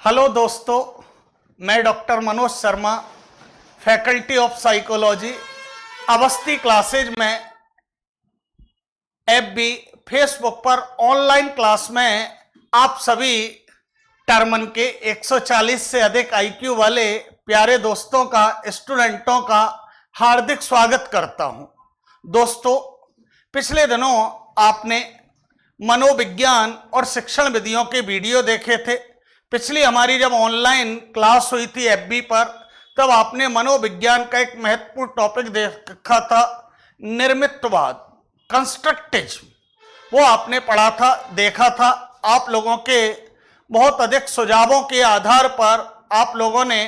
Hello दोस्तों, मैं doctor Manoj Sharma, faculty of psychology, Awasthi classes में एफबी फेसबुक पर ऑनलाइन क्लास में आप सभी टर्मन के 140 से अधिक आईक्यू वाले प्यारे दोस्तों का, स्टूडेंटों का हार्दिक स्वागत करता हूं। दोस्तों, पिछले दिनों आपने मनोविज्ञान और शिक्षण विधियों के वीडियो देखे थे। पिछली हमारी जब ऑनलाइन क्लास हुई थी एफबी पर, तब आपने मनोविज्ञान का एक महत्वपूर्ण टॉपिक देखा था, निर्मितवाद, कंस्ट्रक्टिज्म। वो आपने पढ़ा था, देखा था। आप लोगों के बहुत अधिक सुझावों के आधार पर आप लोगों ने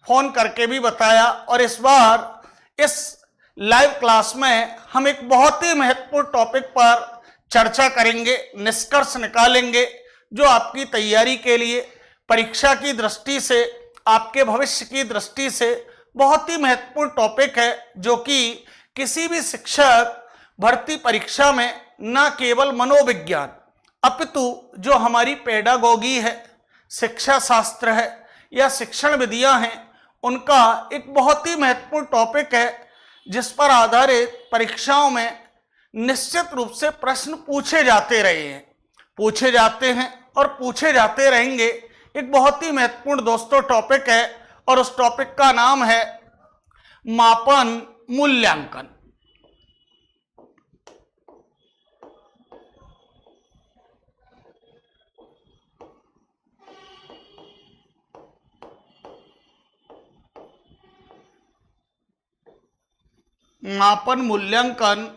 फोन करके भी बताया, और इस बार इस लाइव क्लास में हम एक बहुत ही महत्वपूर्ण टॉपिक पर चर्चा करेंगे, निष्कर्ष निकालेंगे, जो आपकी तैयारी के लिए, परीक्षा की दृष्टि से, आपके भविष्य की दृष्टि से बहुत ही महत्वपूर्ण टॉपिक है, जो कि किसी भी शिक्षक भर्ती परीक्षा में न केवल मनोविज्ञान अपितु जो हमारी पेडागोगी है, शिक्षा शास्त्र है या शिक्षण विधियां हैं, उनका एक बहुत ही महत्वपूर्ण टॉपिक है, जिस पर आधारित परीक्षाओं में निश्चित रूप से प्रश्न पूछे जाते रहे हैं, पूछे जाते हैं और पूछे जाते रहेंगे। एक बहुत ही महत्वपूर्ण दोस्तों टॉपिक है, और उस टॉपिक का नाम है मापन मूल्यांकन। मापन मूल्यांकन,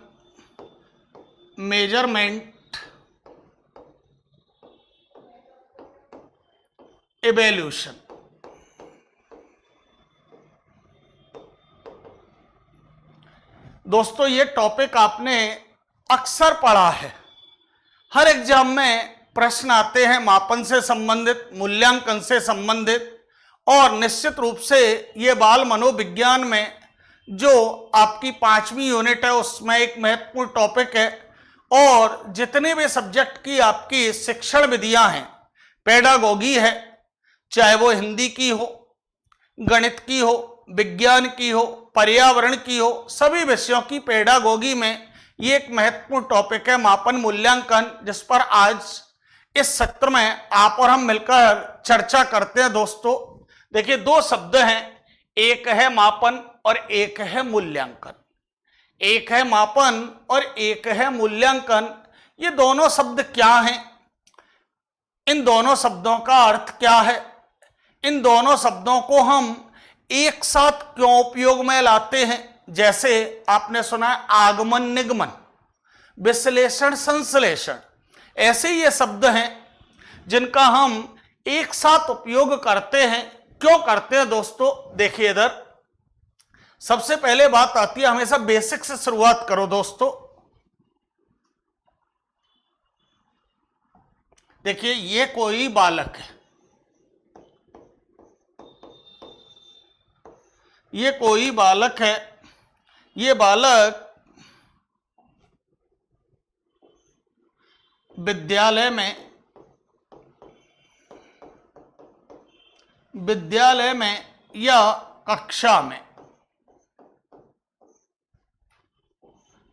मेजरमेंट इवैल्यूएशन। दोस्तों, ये टॉपिक आपने अक्सर पढ़ा है। हर एग्जाम में प्रश्न आते हैं मापन से संबंधित, मूल्यांकन से संबंधित, और निश्चित रूप से ये बाल मनोविज्ञान में जो आपकी 5वीं यूनिट है उसमें एक महत्वपूर्ण टॉपिक है। और जितने भी सब्जेक्ट की आपकी शिक्षण विधियां हैं, पेडागोगी है, चाहे वो हिंदी की हो, गणित की हो, विज्ञान की हो, पर्यावरण की हो, सभी विषयों की पेडागोगी में ये एक महत्वपूर्ण टॉपिक है मापन मूल्यांकन, जिस पर आज इस सत्र में आप और हम मिलकर चर्चा करते हैं। दोस्तों देखिए, दो शब्द हैं, एक है मापन और एक है मूल्यांकन। एक है मापन और एक है मूल्यांकन। ये दोनों शब्द क्या हैं? इन दोनों शब्दों का अर्थ क्या है? इन दोनों शब्दों को हम एक साथ क्यों उपयोग में लाते हैं? जैसे आपने सुना है आगमन निगमन, विश्लेषण संश्लेषण, ऐसे ये शब्द हैं जिनका हम एक साथ उपयोग करते हैं। क्यों करते हैं दोस्तों? देखिए, इधर सबसे पहले बात आती है, हमेशा बेसिक से शुरुआत करो दोस्तों। देखिए, ये कोई बालक है, ये कोई बालक है, ये बालक विद्यालय में या कक्षा में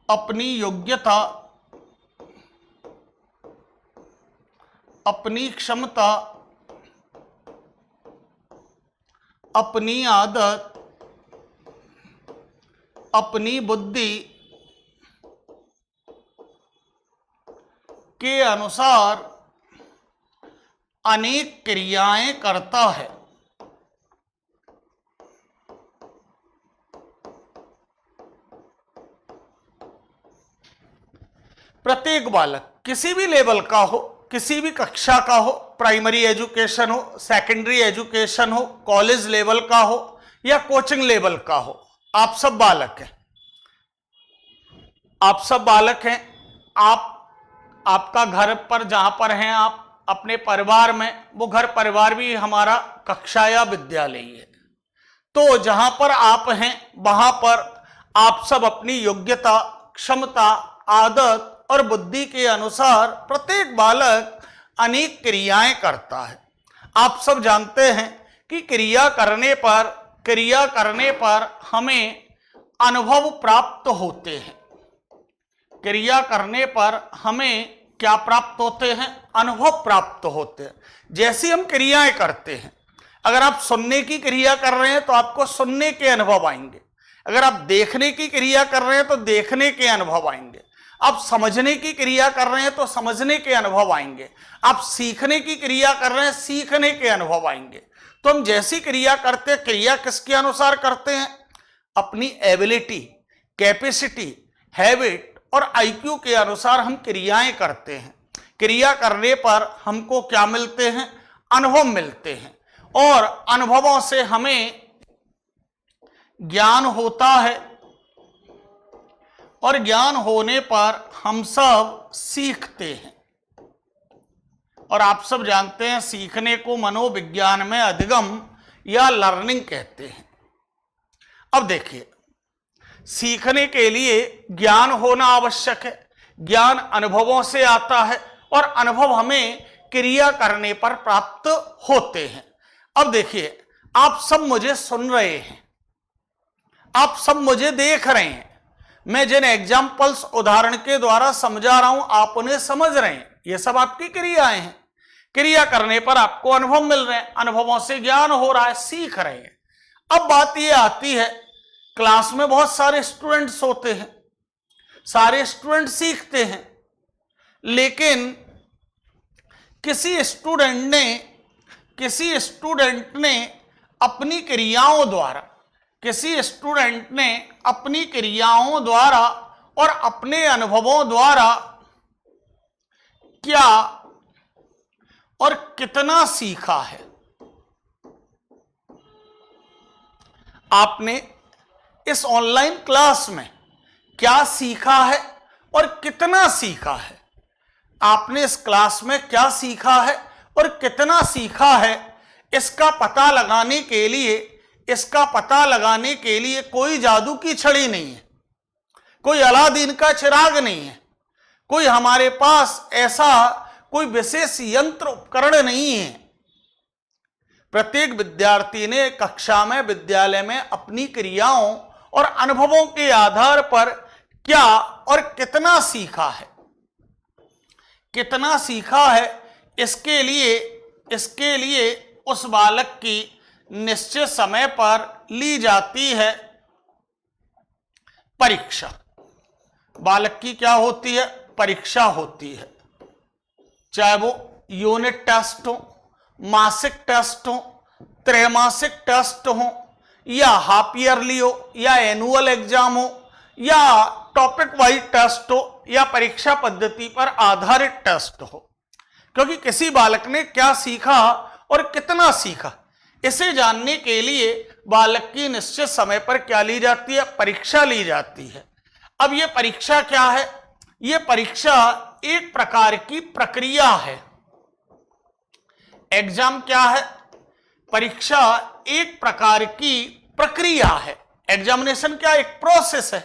अपनी योग्यता, अपनी क्षमता, अपनी आदत, अपनी बुद्धि के अनुसार अनेक क्रियाएं करता है। प्रत्येक बालक किसी भी लेवल का हो, किसी भी कक्षा का हो, प्राइमरी एजुकेशन हो, सेकेंडरी एजुकेशन हो, कॉलेज लेवल का हो या कोचिंग लेवल का हो, आप सब बालक हैं। आप सब बालक हैं। आपका घर पर जहां पर हैं आप अपने परिवार में, वो घर परिवार भी हमारा कक्षा या विद्यालय है। तो जहां पर आप हैं वहां पर आप सब अपनी योग्यता, क्षमता, आदत और बुद्धि के अनुसार प्रत्येक बालक अनेक क्रियाएं करता है। आप सब जानते हैं कि क्रिया करने पर हमें अनुभव प्राप्त होते हैं। क्रिया करने पर हमें क्या प्राप्त होते हैं? अनुभव प्राप्त होते हैं। जैसे हम क्रियाएं करते हैं, अगर आप सुनने की क्रिया कर रहे हैं तो आपको सुनने के अनुभव आएंगे। अगर आप देखने की क्रिया कर रहे हैं तो देखने के अनुभव आएंगे। आप समझने की क्रिया कर रहे हैं तो समझने के अनुभव आएंगे। आप सीखने की क्रिया कर रहे हैं, सीखने के अनुभव आएंगे। तो हम जैसी क्रिया करते हैं, क्रिया किसके अनुसार करते हैं? अपनी एबिलिटी, कैपेसिटी, हैबिट और आईक्यू के अनुसार हम क्रियाएं करते हैं। क्रिया करने पर हमको क्या मिलते हैं? अनुभव मिलते हैं, और अनुभवों से हमें ज्ञान होता है, और ज्ञान होने पर हम सब सीखते हैं। और आप सब जानते हैं सीखने को मनोविज्ञान में अधिगम या लर्निंग कहते हैं। अब देखिए, सीखने के लिए ज्ञान होना आवश्यक है। ज्ञान अनुभवों से आता है, और अनुभव हमें क्रिया करने पर प्राप्त होते हैं। अब देखिए, आप सब मुझे सुन रहे हैं, आप सब मुझे देख रहे हैं। मैं जिन एग्जाम्पल्स उदाहरण के द्वारा समझा रहा हूं, आप उन्हें समझ रहे हैं। ये सब आपकी क्रियाएं हैं। क्रिया करने पर आपको अनुभव मिल रहे हैं, अनुभवों से ज्ञान हो रहा है, सीख रहे हैं। अब बात यह आती है, क्लास में बहुत सारे स्टूडेंट्स होते हैं, सारे स्टूडेंट सीखते हैं, लेकिन किसी स्टूडेंट ने अपनी क्रियाओं द्वारा और अपने अनुभवों द्वारा क्या और कितना सीखा है। आपने इस ऑनलाइन क्लास में क्या सीखा है और कितना सीखा है? आपने इस क्लास में क्या सीखा है और कितना सीखा है, इसका पता लगाने के लिए कोई जादू की छड़ी नहीं है, कोई अलादीन का चिराग नहीं है, कोई हमारे पास ऐसा कोई विशेष यंत्र उपकरण नहीं है। प्रत्येक विद्यार्थी ने कक्षा में, विद्यालय में अपनी क्रियाओं और अनुभवों के आधार पर क्या और कितना सीखा है, इसके लिए उस बालक की निश्चित समय पर ली जाती है परीक्षा। बालक की क्या होती है? परीक्षा होती है। चाहे वो यूनिट टेस्ट हो, मासिक टेस्ट हो, त्रैमासिक टेस्ट हो, या हाफ ईयरली हो, या एनुअल एग्जाम हो, या टॉपिक वाइज टेस्ट हो, या परीक्षा पद्धति पर आधारित टेस्ट हो। क्योंकि किसी बालक ने क्या सीखा और कितना सीखा, इसे जानने के लिए बालक की निश्चित समय पर क्या ली जाती है? परीक्षा ली जाती है। अब ये परीक्षा क्या है? ये परीक्षा एक प्रकार की प्रक्रिया है। एग्जाम क्या है? परीक्षा एक प्रकार की प्रक्रिया है। एग्जामिनेशन क्या? एक प्रोसेस है।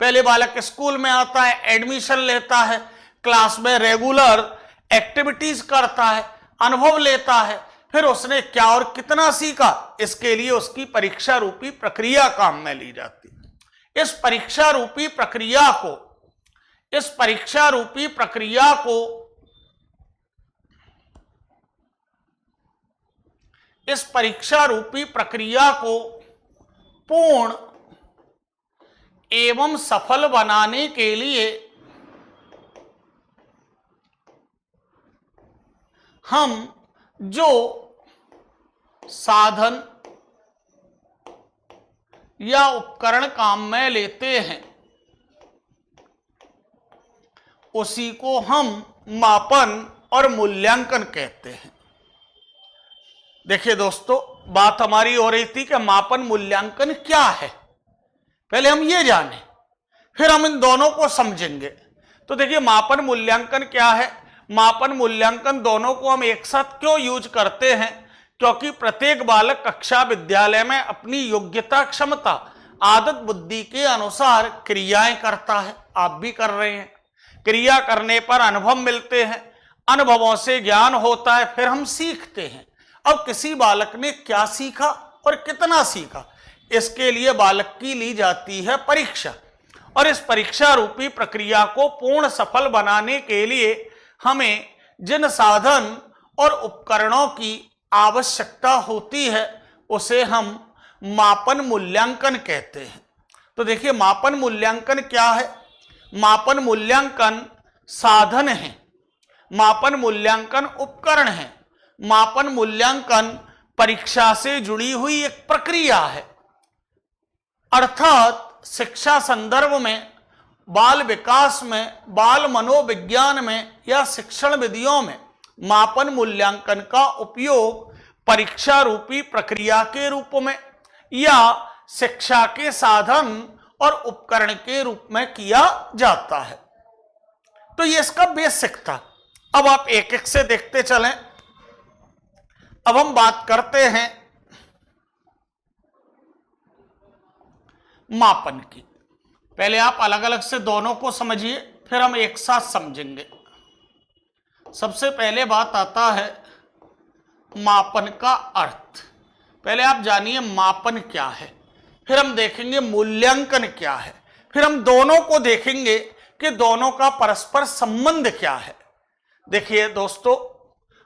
पहले बालक स्कूल में आता है, एडमिशन लेता है, क्लास में रेगुलर एक्टिविटीज करता है, अनुभव लेता है, फिर उसने क्या और कितना सीखा, इसके लिए उसकी परीक्षा रूपी प्रक्रिया काम में ली जाती है। इस परीक्षा रूपी प्रक्रिया को पूर्ण एवं सफल बनाने के लिए हम जो साधन या उपकरण काम में लेते हैं, उसी को हम मापन और मूल्यांकन कहते हैं। देखिए दोस्तों, बात हमारी हो रही थी कि मापन मूल्यांकन क्या है। पहले हम ये जानें, फिर हम इन दोनों को समझेंगे। तो देखिए, मापन मूल्यांकन क्या है? मापन मूल्यांकन दोनों को हम एक साथ क्यों यूज करते हैं? क्योंकि प्रत्येक बालक कक्षा विद्यालय में अपनी योग्यता, क्षमता, आदत, बुद्धि के अनुसार क्रियाएं करता है। आप भी कर रहे हैं। क्रिया करने पर अनुभव मिलते हैं, अनुभवों से ज्ञान होता है, फिर हम सीखते हैं। अब किसी बालक ने क्या सीखा और कितना सीखा, इसके लिए बालक की ली जाती है परीक्षा। और इस परीक्षा रूपी प्रक्रिया को पूर्ण सफल बनाने के लिए हमें जिन साधन और उपकरणों की आवश्यकता होती है उसे हम मापन मूल्यांकन कहते हैं। तो देखिए, मापन मूल्यांकन क्या है? मापन मूल्यांकन साधन है, मापन मूल्यांकन उपकरण है, मापन मूल्यांकन परीक्षा से जुड़ी हुई एक प्रक्रिया है। अर्थात शिक्षा संदर्भ में, बाल विकास में, बाल मनोविज्ञान में या शिक्षण विधियों में मापन मूल्यांकन का उपयोग परीक्षा रूपी प्रक्रिया के रूप में या शिक्षा के साधन और उपकरण के रूप में किया जाता है। तो ये इसका बेसिक था। अब आप एक एक से देखते चलें। अब हम बात करते हैं मापन की। पहले आप अलग अलग से दोनों को समझिए, फिर हम एक साथ समझेंगे। सबसे पहले बात आता है मापन का अर्थ। पहले आप जानिए मापन क्या है, फिर हम देखेंगे मूल्यांकन क्या है, फिर हम दोनों को देखेंगे कि दोनों का परस्पर संबंध क्या है। देखिए दोस्तों,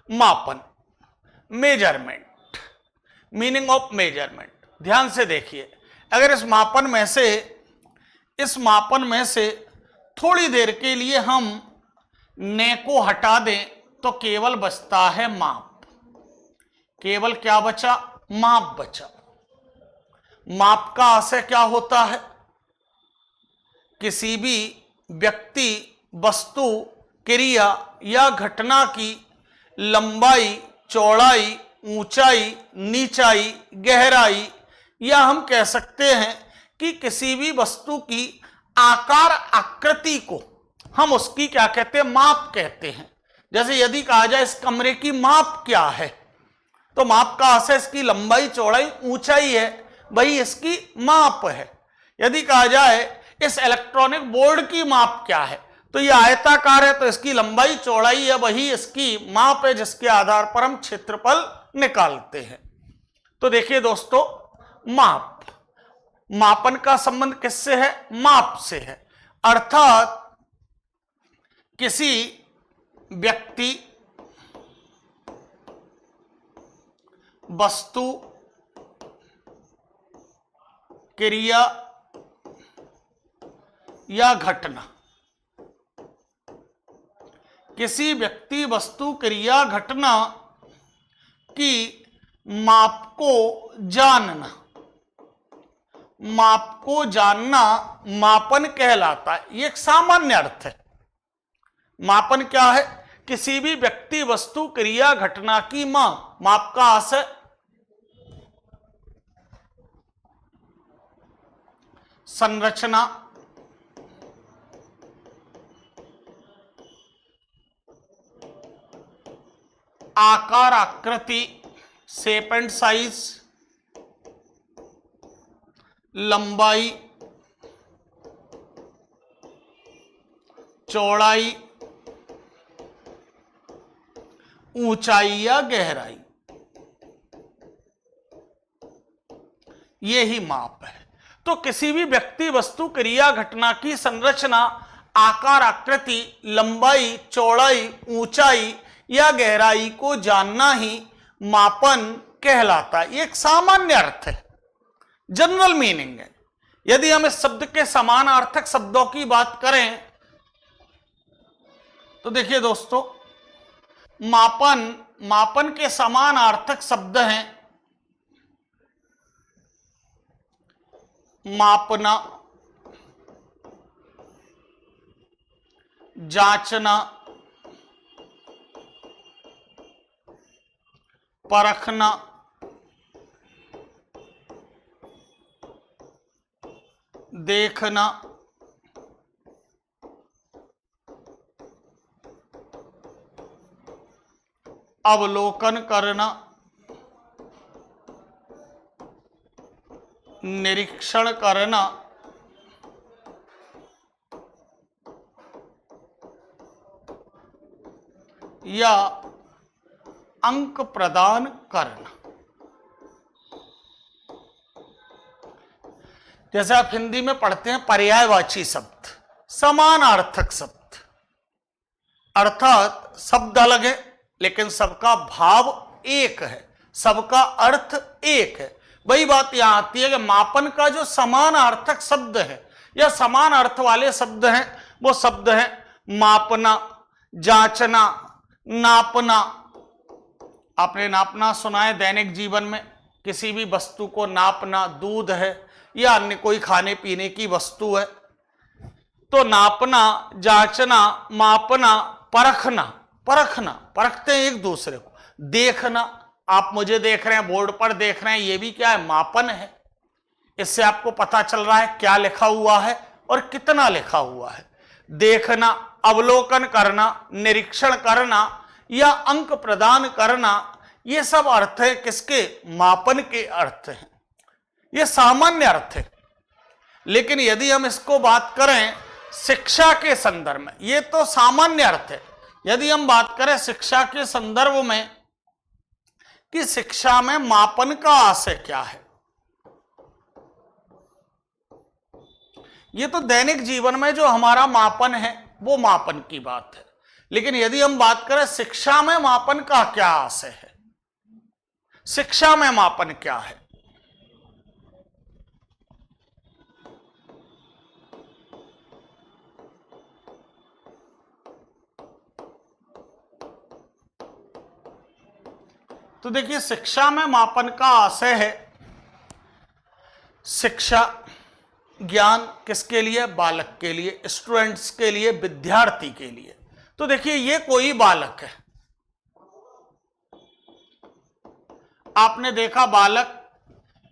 मापन, मेजरमेंट, मीनिंग ऑफ मेजरमेंट। ध्यान से देखिए, अगर इस मापन में से थोड़ी देर के लिए हम ने को हटा दें तो केवल बचता है माप। केवल क्या बचा? माप बचा। माप का आशय क्या होता है? किसी भी व्यक्ति, वस्तु, क्रिया या घटना की लंबाई, चौड़ाई, ऊंचाई, नीचाई, गहराई, या हम कह सकते हैं कि किसी भी वस्तु की आकार आकृति को हम उसकी क्या कहते हैं? माप कहते हैं। जैसे यदि कहा जाए इस कमरे की माप क्या है, तो माप का आशय इसकी लंबाई, चौड़ाई, ऊंचाई है, वही इसकी माप है। यदि कहा जाए इस इलेक्ट्रॉनिक बोर्ड की माप क्या है, तो यह आयताकार है, तो इसकी लंबाई, चौड़ाई है, वही इसकी माप है, जिसके आधार पर हम क्षेत्रफल निकालते हैं। तो देखिए दोस्तों, माप, मापन का संबंध किससे है? माप से है। अर्थात किसी व्यक्ति, वस्तु, क्रिया या घटना, किसी व्यक्ति, वस्तु, क्रिया, घटना की माप को जानना, माप को जानना मापन कहलाता है। ये एक सामान्य अर्थ है। मापन क्या है? किसी भी व्यक्ति, वस्तु, क्रिया, घटना की माप। माप का आशय संरचना, आकार आकृति, शेप एंड साइज, लंबाई, चौड़ाई, ऊंचाई या गहराई, ये ही माप है। तो किसी भी व्यक्ति, वस्तु, क्रिया, घटना की संरचना, आकार आकृति, लंबाई, चौड़ाई, ऊंचाई या गहराई को जानना ही मापन कहलाता है। ये एक सामान्य अर्थ है, जनरल मीनिंग है। यदि हम इस शब्द के समानार्थक शब्दों की बात करें तो देखिए दोस्तों, मापन के समानार्थक शब्द हैं मापना, जांचना, परखना, देखना, अवलोकन करना, निरीक्षण करना, या अंक प्रदान करना। जैसे आप हिंदी में पढ़ते हैं पर्यायवाची शब्द, समानार्थक शब्द, अर्थात शब्द अलग है लेकिन सबका भाव एक है, सबका अर्थ एक है। वही बात यहां आती है कि मापन का जो समानार्थक शब्द है या समान अर्थ वाले शब्द हैं वो शब्द है मापना, जांचना, नापना। आपने नापना सुना है दैनिक जीवन में, किसी भी वस्तु को नापना, दूध है या अन्य कोई खाने पीने की वस्तु है तो नापना, जांचना, मापना, परखना, परखते हैं एक दूसरे को। देखना, आप मुझे देख रहे हैं, बोर्ड पर देख रहे हैं, ये भी क्या है, मापन है। इससे आपको पता चल रहा है क्या लिखा हुआ है और कितना लिखा हुआ है। देखना, अवलोकन करना, निरीक्षण करना या अंक प्रदान करना, ये सब अर्थ है किसके, मापन के अर्थ हैं। ये सामान्य अर्थ है। लेकिन यदि हम इसको बात करें शिक्षा के संदर्भ में, ये तो सामान्य अर्थ है। यदि हम बात करें शिक्षा के संदर्भ में कि शिक्षा में मापन का आशय क्या है, ये तो दैनिक जीवन में जो हमारा मापन है वो मापन की बात है। लेकिन यदि हम बात करें शिक्षा में मापन का क्या आशय है, शिक्षा में मापन क्या है, तो देखिए शिक्षा में मापन का आशय है शिक्षा, ज्ञान किसके लिए, बालक के लिए, स्टूडेंट्स के लिए, विद्यार्थी के लिए। तो देखिए ये कोई बालक है, आपने देखा बालक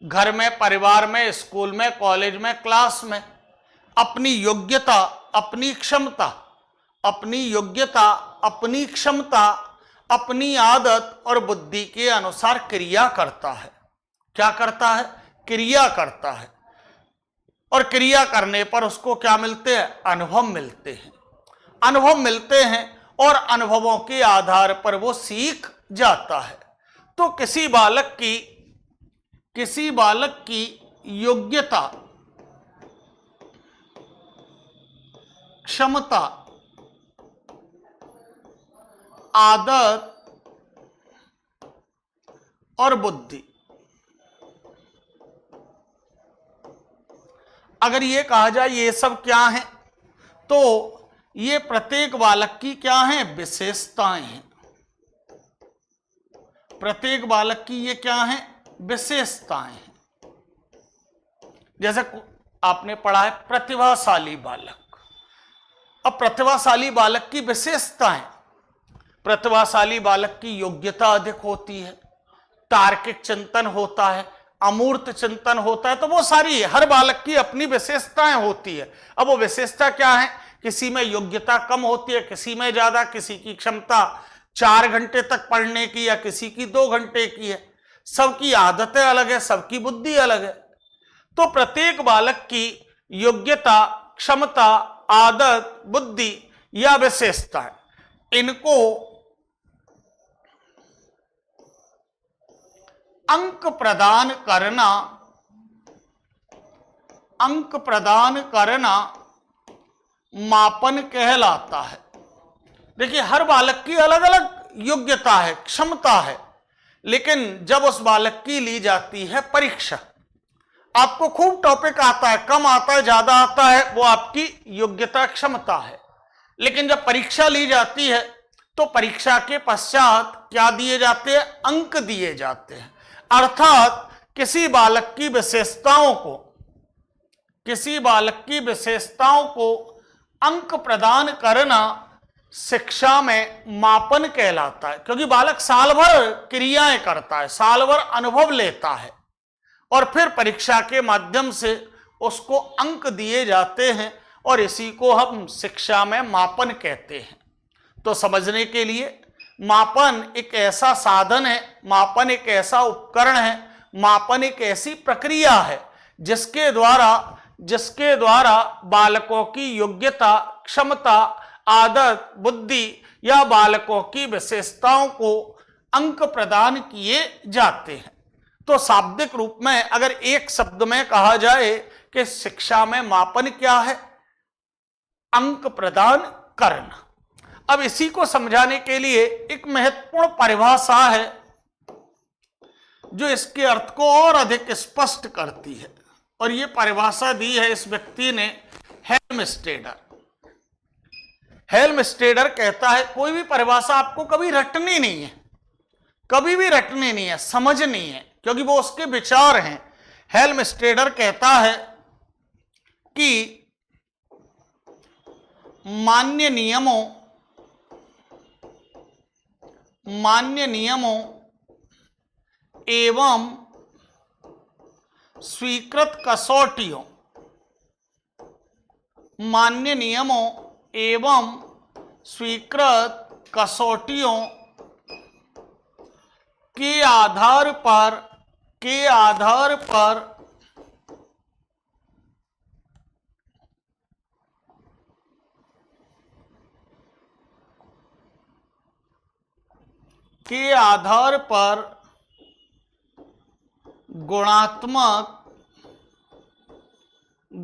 घर में, परिवार में, स्कूल में, कॉलेज में, क्लास में अपनी योग्यता, अपनी क्षमता, अपनी योग्यता, अपनी क्षमता, अपनी आदत और बुद्धि के अनुसार क्रिया करता है। क्या करता है, क्रिया करता है। और क्रिया करने पर उसको क्या मिलते हैं, अनुभव मिलते हैं। अनुभव मिलते हैं और अनुभवों के आधार पर वो सीख जाता है। तो किसी बालक की योग्यता, क्षमता, आदत और बुद्धि, अगर ये कहा जाए ये सब क्या है, तो ये प्रत्येक बालक की क्या है, विशेषताएं हैं। प्रत्येक बालक की ये क्या है, विशेषताएं हैं। जैसे आपने पढ़ा है प्रतिभाशाली बालक। अब प्रतिभाशाली बालक की विशेषताएं, प्रतिभाशाली बालक की योग्यता अधिक होती है, तार्किक चिंतन होता है, अमूर्त चिंतन होता है। तो वो सारी हर बालक की अपनी विशेषताएं होती है। अब वो विशेषता क्या है, किसी में योग्यता कम होती है, किसी में ज्यादा, किसी की क्षमता 4 घंटे तक पढ़ने की या किसी की 2 घंटे की है। सबकी आदतें अलग है, सबकी बुद्धि अलग है। तो प्रत्येक बालक की योग्यता, क्षमता, आदत, बुद्धि या विशेषता, इनको अंक प्रदान करना मापन कहलाता है। देखिए हर बालक की अलग अलग योग्यता है, क्षमता है, लेकिन जब उस बालक की ली जाती है परीक्षा, आपको खूब टॉपिक आता है, कम आता है, ज्यादा आता है, वो आपकी योग्यता, क्षमता है। लेकिन जब परीक्षा ली जाती है तो परीक्षा के पश्चात क्या दिए जाते हैं, अंक दिए जाते हैं। अर्थात किसी बालक की विशेषताओं को अंक प्रदान करना शिक्षा में मापन कहलाता है। क्योंकि बालक साल भर क्रियाएं करता है, साल भर अनुभव लेता है और फिर परीक्षा के माध्यम से उसको अंक दिए जाते हैं और इसी को हम शिक्षा में मापन कहते हैं। तो समझने के लिए मापन एक ऐसा साधन है, मापन एक ऐसा उपकरण है, मापन एक ऐसी प्रक्रिया है जिसके द्वारा बालकों की योग्यता, क्षमता, आदत, बुद्धि या बालकों की विशेषताओं को अंक प्रदान किए जाते हैं। तो शाब्दिक रूप में अगर एक शब्द में कहा जाए कि शिक्षा में मापन क्या है, अंक प्रदान करना। अब इसी को समझाने के लिए एक महत्वपूर्ण परिभाषा है जो इसके अर्थ को और अधिक स्पष्ट करती है, और यह परिभाषा दी है इस व्यक्ति ने, हेल्मस्टेडर। हेल्मस्टेडर कहता है कोई भी परिभाषा आपको कभी रटनी नहीं है, कभी भी रटनी नहीं है, समझनी है, क्योंकि वो उसके विचार हैं। हेल्मस्टेडर कहता है कि मान्य नियमों एवं स्वीकृत कसौटियों, मान्य नियमों एवं स्वीकृत कसौटियों के आधार पर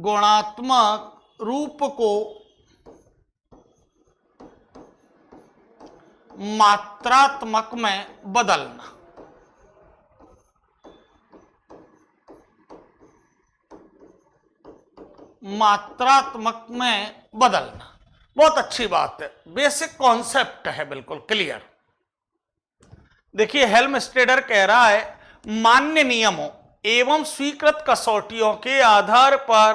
गुणात्मक रूप को मात्रात्मक में बदलना। मात्रात्मक में बदलना बहुत अच्छी बात है, बेसिक कॉन्सेप्ट है, बिल्कुल क्लियर। देखिए हेल्मस्टेडर कह रहा है मान्य नियमों एवं स्वीकृत कसौटियों के आधार पर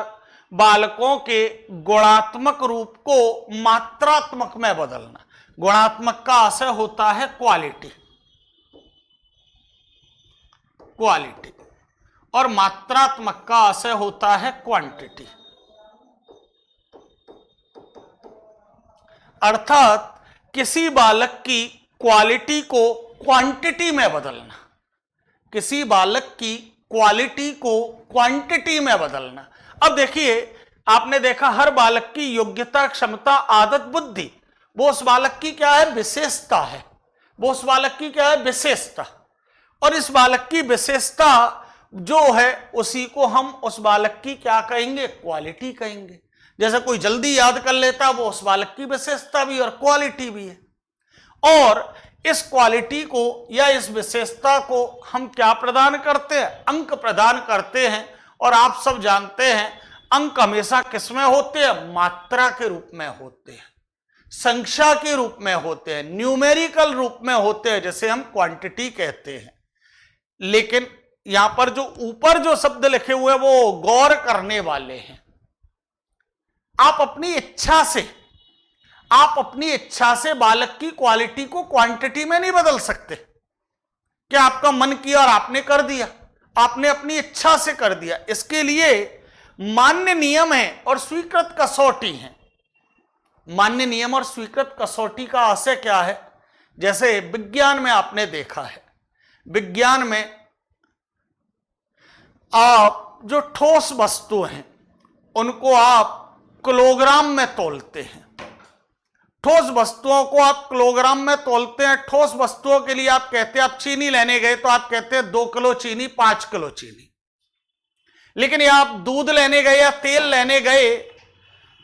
बालकों के गुणात्मक रूप को मात्रात्मक में बदलना। गुणात्मक का आशय होता है क्वालिटी, और मात्रात्मक का आशय होता है क्वांटिटी। अर्थात किसी बालक की क्वालिटी को क्वांटिटी में बदलना, किसी बालक की क्वालिटी को क्वांटिटी में बदलना। अब देखिए, आपने देखा हर बालक की योग्यता, क्षमता, आदत, बुद्धि, वो उस बालक की क्या है, विशेषता है। वो उस बालक की क्या है, विशेषता। और इस बालक की विशेषता जो है उसी को हम उस बालक की क्या कहेंगे, क्वालिटी कहेंगे। जैसे कोई जल्दी याद कर लेता, वो उस बालक की विशेषता भी और क्वालिटी भी है। और इस क्वालिटी को या इस विशेषता को हम क्या प्रदान करते हैं, अंक प्रदान करते हैं। और आप सब जानते हैं अंक हमेशा किस में होते हैं, मात्रा के रूप में होते हैं, संख्या के रूप में होते हैं, न्यूमेरिकल रूप में होते हैं, जैसे हम क्वांटिटी कहते हैं। लेकिन यहां पर जो ऊपर जो शब्द लिखे हुए वो गौर करने वाले हैं। आप अपनी इच्छा से बालक की क्वालिटी को क्वांटिटी में नहीं बदल सकते। क्या आपका मन किया और आपने कर दिया, आपने अपनी इच्छा से कर दिया। इसके लिए मान्य नियम है और स्वीकृत कसौटी है। मान्य नियम और स्वीकृत कसौटी का आशय क्या है, जैसे विज्ञान में आपने देखा है, विज्ञान में आप जो ठोस वस्तु हैं उनको आप किलोग्राम में तोलते हैं। ठोस वस्तुओं को आप किलोग्राम में तोलते हैं। ठोस वस्तुओं के लिए आप कहते हैं, आप चीनी लेने गए तो आप कहते हैं 2 किलो चीनी, 5 किलो चीनी। लेकिन या आप दूध लेने गए या तेल लेने गए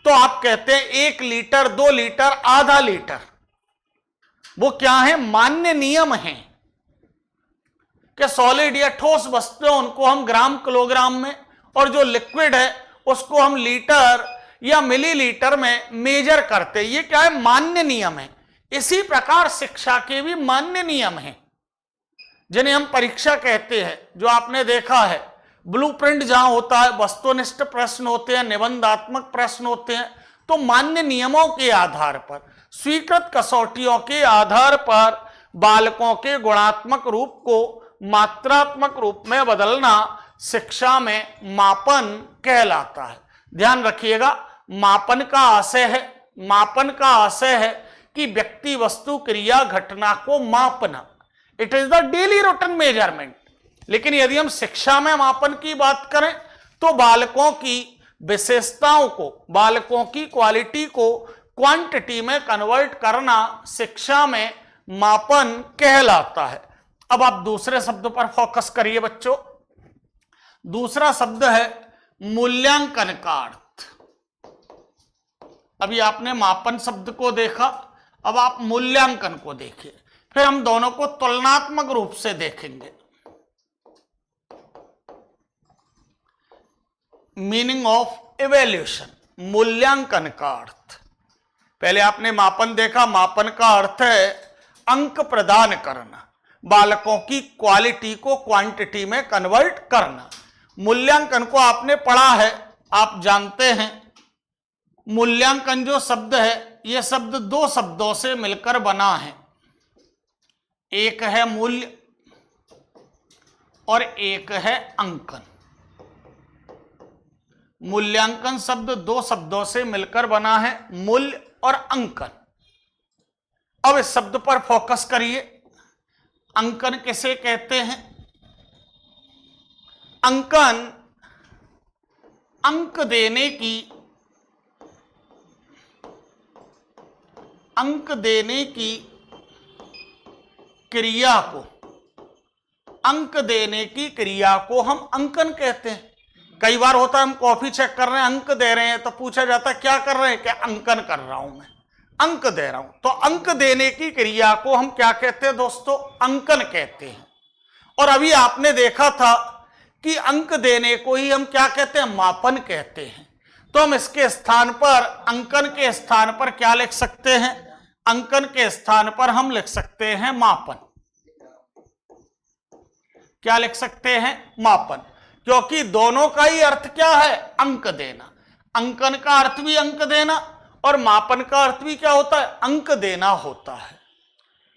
तो आप कहते हैं 1 लीटर, 2 लीटर, आधा लीटर। वो क्या है, मान्य नियम है कि सॉलिड या ठोस वस्तुएं उनको हम ग्राम किलोग्राम में, और जो लिक्विड है उसको हम लीटर या मिलीलीटर में मेजर करते। ये क्या है, मान्य नियम है। इसी प्रकार शिक्षा के भी मान्य नियम हैं जिन्हें हम परीक्षा कहते हैं। जो आपने देखा है ब्लूप्रिंट जहां होता है, वस्तुनिष्ठ प्रश्न होते हैं, निबंधात्मक प्रश्न होते हैं। तो मान्य नियमों के आधार पर, स्वीकृत कसौटियों के आधार पर बालकों के गुणात्मक रूप को मात्रात्मक रूप में बदलना शिक्षा में मापन कहलाता है। ध्यान रखिएगा, मापन का आशय है कि व्यक्ति, वस्तु, क्रिया, घटना को मापना। It is the daily routine measurement. लेकिन यदि हम शिक्षा में मापन की बात करें तो बालकों की विशेषताओं को, बालकों की क्वालिटी को क्वांटिटी में कन्वर्ट करना शिक्षा में मापन कहलाता है। अब आप दूसरे शब्द पर फोकस करिए बच्चों। दूसरा शब्द है मूल्यांकन का अर्थ। अभी आपने मापन शब्द को देखा, अब आप मूल्यांकन को देखिए, फिर हम दोनों को तुलनात्मक रूप से देखेंगे। मीनिंग ऑफ इवैल्यूएशन, मूल्यांकन का अर्थ। पहले आपने मापन देखा, मापन का अर्थ है अंक प्रदान करना, बालकों की क्वालिटी को क्वांटिटी में कन्वर्ट करना। मूल्यांकन को आपने पढ़ा है, आप जानते हैं मूल्यांकन जो शब्द है, यह शब्द दो शब्दों से मिलकर बना है। एक है मूल्य और एक है अंकन। मूल्यांकन शब्द दो शब्दों से मिलकर बना है, मूल्य और अंकन। अब इस शब्द पर फोकस करिए। अंकन किसे कहते हैं? अंकन अंक देने की क्रिया को, अंक देने की क्रिया को हम अंकन कहते हैं। कई बार होता है हम कॉफी चेक कर रहे हैं, अंक दे रहे हैं, तो पूछा जाता है क्या कर रहे हैं? क्या अंकन कर रहा हूं मैं, अंक दे रहा हूं। तो अंक देने की क्रिया को हम क्या कहते हैं दोस्तों? अंकन कहते हैं। और अभी आपने देखा था कि अंक देने को ही हम क्या कहते हैं? मापन कहते हैं। तो हम इसके स्थान पर, अंकन के स्थान पर क्या लिख सकते हैं? अंकन के स्थान पर हम लिख सकते हैं मापन। क्या लिख सकते हैं? मापन। क्योंकि दोनों का ही अर्थ क्या है? अंक देना। अंकन का अर्थ भी अंक देना और मापन का अर्थ भी क्या होता है? अंक देना होता है।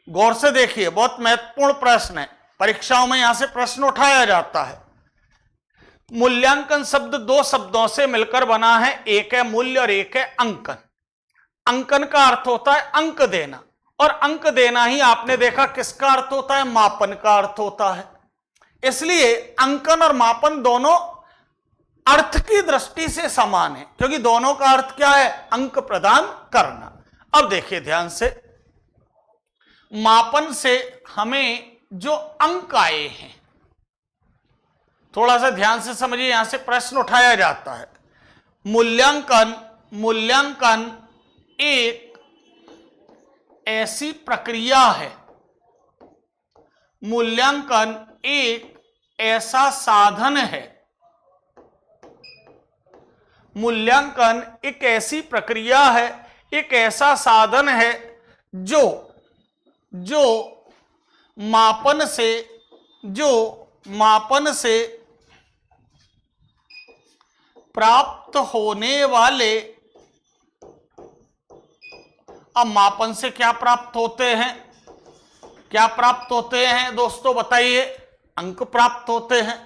गौर से देखिए, बहुत महत्वपूर्ण प्रश्न है, परीक्षाओं में यहां से प्रश्न उठाया जाता है। मूल्यांकन शब्द दो शब्दों से मिलकर बना है, एक है मूल्य और एक है अंकन। अंकन का अर्थ होता है अंक देना, और अंक देना ही आपने देखा किसका अर्थ होता है? मापन का अर्थ होता है। इसलिए अंकन और मापन दोनों अर्थ की दृष्टि से समान है, क्योंकि दोनों का अर्थ क्या है? अंक प्रदान करना। अब देखिए ध्यान से, मापन से हमें जो अंक आए हैं, थोड़ा सा ध्यान से समझिए, यहां से प्रश्न उठाया जाता है। मूल्यांकन एक ऐसी प्रक्रिया है, मूल्यांकन एक ऐसा साधन है, मूल्यांकन एक ऐसी प्रक्रिया है, एक ऐसा साधन है जो मापन से प्राप्त होने वाले, अब मापन से क्या प्राप्त होते हैं? क्या प्राप्त होते हैं दोस्तों बताइए? अंक प्राप्त होते हैं।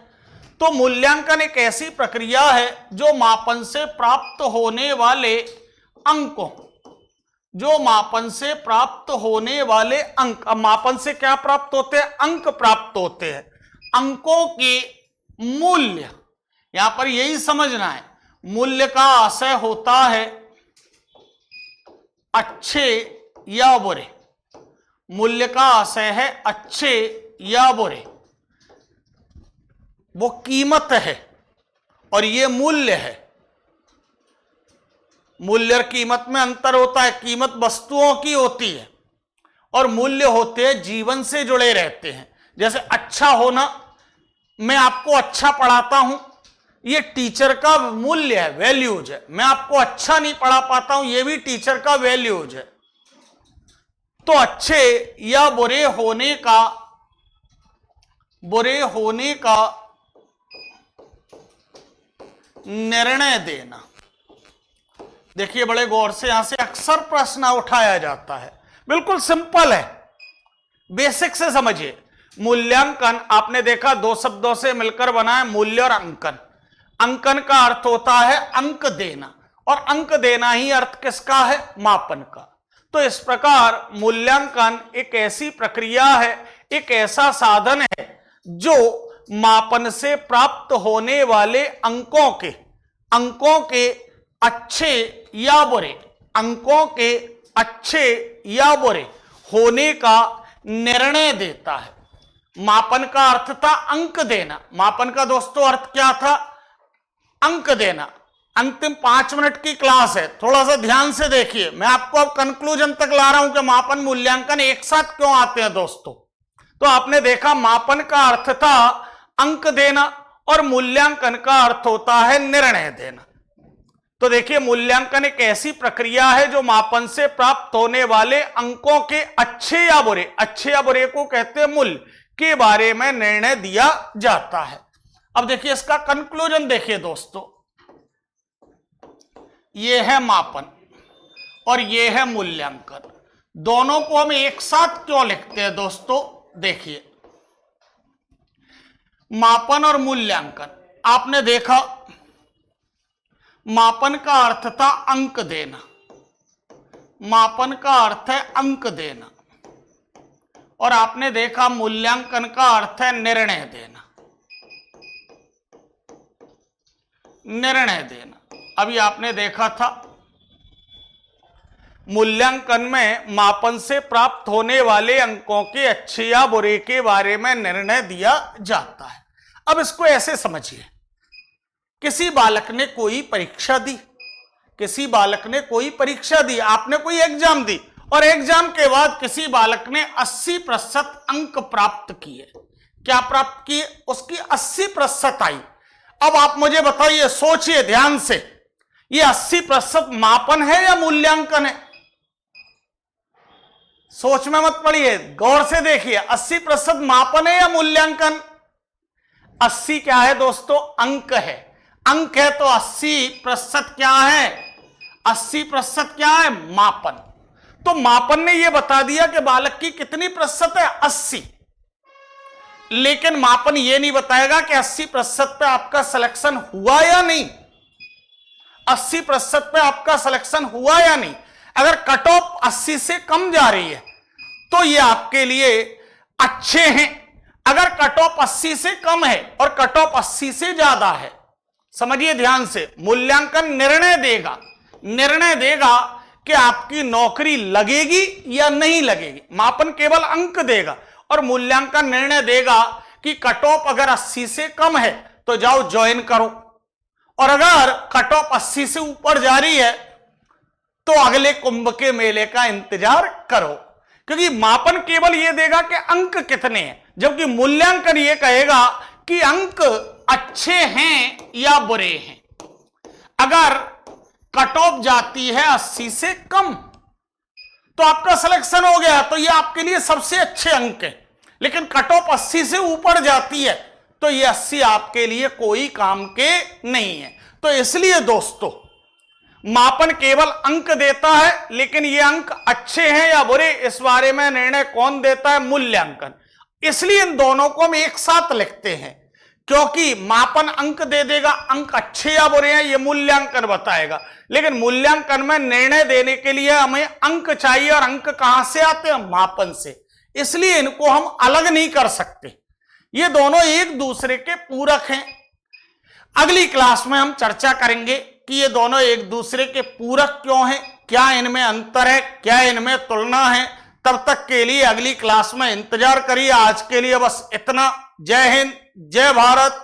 तो मूल्यांकन एक ऐसी प्रक्रिया है जो मापन से प्राप्त होने वाले अंकों, जो मापन से प्राप्त होने वाले अंक, अब मापन से क्या प्राप्त होते हैं? अंक प्राप्त होते हैं। अंकों के मूल्य, यहां पर यही समझना है, मूल्य का आशय होता है अच्छे या बुरे। मूल्य का आशय है अच्छे या बुरे। वो कीमत है और ये मूल्य है। मूल्य और कीमत में अंतर होता है। कीमत वस्तुओं की होती है और मूल्य होते हैं जीवन से जुड़े रहते हैं। जैसे अच्छा होना, मैं आपको अच्छा पढ़ाता हूं, ये टीचर का मूल्य है, वैल्यूज है। मैं आपको अच्छा नहीं पढ़ा पाता हूं, ये भी टीचर का वैल्यूज है। तो अच्छे या बुरे होने का निर्णय देना। देखिए बड़े गौर से, यहां से अक्सर प्रश्न उठाया जाता है, बिल्कुल सिंपल है, बेसिक से समझिए। मूल्यांकन आपने देखा दो शब्दों से मिलकर बना है, मूल्य और अंकन। अंकन का अर्थ होता है अंक देना, और अंक देना ही अर्थ किसका है? मापन का। तो इस प्रकार मूल्यांकन एक ऐसी प्रक्रिया है, एक ऐसा साधन है जो मापन से प्राप्त होने वाले अंकों के अच्छे या बुरे, अंकों के अच्छे या बुरे होने का निर्णय देता है। मापन का अर्थ था अंक देना। मापन का दोस्तों अर्थ क्या था? अंक देना। अंतिम 5 मिनट की क्लास है, थोड़ा सा ध्यान से देखिए। मैं आपको अब कंक्लूजन तक ला रहा हूं कि मापन मूल्यांकन एक साथ क्यों आते हैं दोस्तों। तो आपने देखा मापन का अर्थ था अंक देना और मूल्यांकन का अर्थ होता है निर्णय देना। तो देखिए, मूल्यांकन एक ऐसी प्रक्रिया है जो मापन से प्राप्त होने वाले अंकों के अच्छे या बुरे को कहते हैं मूल्य के बारे में निर्णय दिया जाता है। अब देखिए इसका कंक्लूजन देखिए दोस्तों, ये है मापन और ये है मूल्यांकन। दोनों को हम एक साथ क्यों लिखते हैं दोस्तों? देखिए, मापन और मूल्यांकन आपने देखा, मापन का अर्थ था अंक देना। मापन का अर्थ है अंक देना और आपने देखा मूल्यांकन का अर्थ है निर्णय देना। निर्णय देना अभी आपने देखा था, मूल्यांकन में मापन से प्राप्त होने वाले अंकों के अच्छे या बुरे के बारे में निर्णय दिया जाता है। अब इसको ऐसे समझिए, किसी बालक ने कोई परीक्षा दी, किसी बालक ने कोई परीक्षा दी, आपने कोई एग्जाम दी और एग्जाम के बाद किसी बालक ने 80% अंक प्राप्त किए। क्या प्राप्त किए? उसकी 80% आई। अब आप मुझे बताइए, सोचिए ध्यान से, ये 80% मापन है या मूल्यांकन है? सोच में मत पड़िए, गौर से देखिए, 80% मापन है या मूल्यांकन? 80 क्या है दोस्तों? अंक है। अंक है तो 80% क्या है? 80% क्या है? मापन। तो मापन ने यह बता दिया कि बालक की कितनी प्रतिशत है? 80। लेकिन मापन यह नहीं बताएगा कि 80% पे आपका सिलेक्शन हुआ या नहीं। 80% पे आपका सिलेक्शन हुआ या नहीं। अगर कट ऑफ 80 से कम जा रही है तो ये आपके लिए अच्छे हैं। अगर कट ऑफ 80 से कम है और कट ऑफ 80 से ज्यादा है, समझिए ध्यान से, मूल्यांकन निर्णय देगा कि आपकी नौकरी लगेगी या नहीं लगेगी। मापन केवल अंक देगा और मूल्यांकन निर्णय देगा कि कट ऑफ अगर 80 से कम है तो जाओ ज्वाइन करो, और अगर कट ऑफ 80 से ऊपर जा रही है तो अगले कुंभ के मेले का इंतजार करो। क्योंकि मापन केवल यह देगा कि अंक कितने हैं, जबकि मूल्यांकन यह कहेगा कि अंक अच्छे हैं या बुरे हैं। अगर कट ऑफ जाती है 80 से कम तो आपका सिलेक्शन हो गया, तो ये आपके लिए सबसे अच्छे अंक है। लेकिन कट ऑफ 80 से ऊपर जाती है तो ये 80 आपके लिए कोई काम के नहीं है। तो इसलिए दोस्तों, मापन केवल अंक देता है, लेकिन ये अंक अच्छे हैं या बुरे इस बारे में निर्णय कौन देता है? मूल्यांकन। इसलिए इन दोनों को हम एक साथ लिखते हैं, क्योंकि मापन अंक दे देगा, अंक अच्छे या बुरे हैं ये मूल्यांकन बताएगा। लेकिन मूल्यांकन में निर्णय देने के लिए हमें अंक चाहिए, और अंक कहां से आते हैं? मापन से। इसलिए इनको हम अलग नहीं कर सकते, ये दोनों एक दूसरे के पूरक हैं। अगली क्लास में हम चर्चा करेंगे कि ये दोनों एक दूसरे के पूरक क्यों हैं, क्या इनमें अंतर है, क्या इनमें तुलना है। तब तक के लिए अगली क्लास में इंतजार करिए। आज के लिए बस इतना। जय हिंद, जय भारत।